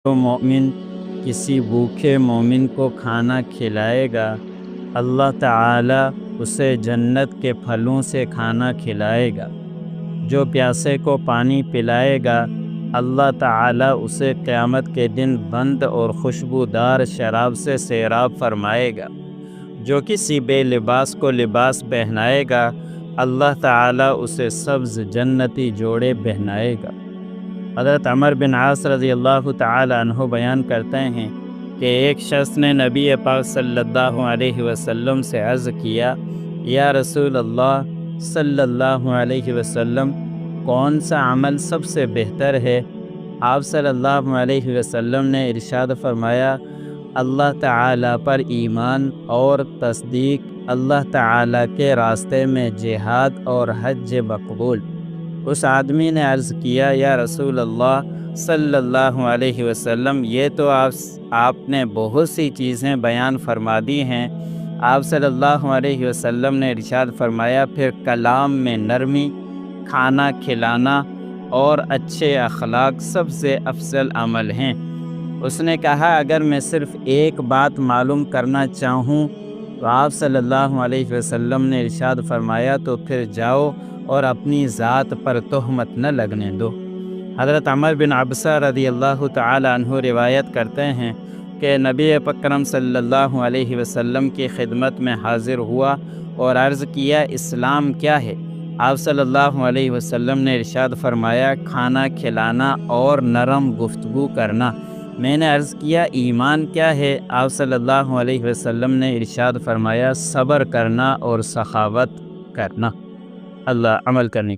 جو مومن کسی بھوکے مومن کو کھانا کھلائے گا، اللہ تعالی اسے جنت کے پھلوں سے کھانا کھلائے گا۔ جو پیاسے کو پانی پلائے گا، اللہ تعالی اسے قیامت کے دن بند اور خوشبودار شراب سے سیراب فرمائے گا۔ جو کسی بے لباس کو لباس پہنائے گا، اللہ تعالی اسے سبز جنتی جوڑے پہنائے گا۔ حضرت عمر بن عاص رضی اللہ تعالی عنہ بیان کرتے ہیں کہ ایک شخص نے نبی پاک صلی اللہ علیہ وسلم سے عرض کیا، یا رسول اللہ صلی اللہ علیہ وسلم، کون سا عمل سب سے بہتر ہے؟ آپ صلی اللہ علیہ وسلم نے ارشاد فرمایا، اللہ تعالی پر ایمان اور تصدیق، اللہ تعالی کے راستے میں جہاد اور حج مقبول۔ اس آدمی نے عرض کیا، یا رسول اللہ صلی اللہ علیہ وسلم، یہ تو آپ نے بہت سی چیزیں بیان فرما دی ہیں۔ آپ صلی اللہ علیہ وسلم نے ارشاد فرمایا، پھر کلام میں نرمی، کھانا کھلانا اور اچھے اخلاق سب سے افضل عمل ہیں۔ اس نے کہا، اگر میں صرف ایک بات معلوم کرنا چاہوں تو آپ صلی اللہ علیہ وسلم نے ارشاد فرمایا، تو پھر جاؤ اور اپنی ذات پر تہمت نہ لگنے دو۔ حضرت عمر بن عبسہ رضی اللہ تعالی عنہ روایت کرتے ہیں کہ نبی اکرم صلی اللہ علیہ وسلم کی خدمت میں حاضر ہوا اور عرض کیا، اسلام کیا ہے؟ آپ صلی اللہ علیہ وسلم نے ارشاد فرمایا، کھانا کھلانا اور نرم گفتگو کرنا۔ میں نے عرض کیا، ایمان کیا ہے؟ آپ صلی اللہ علیہ وسلم نے ارشاد فرمایا، صبر کرنا اور سخاوت کرنا۔ اللہ عمل کرنے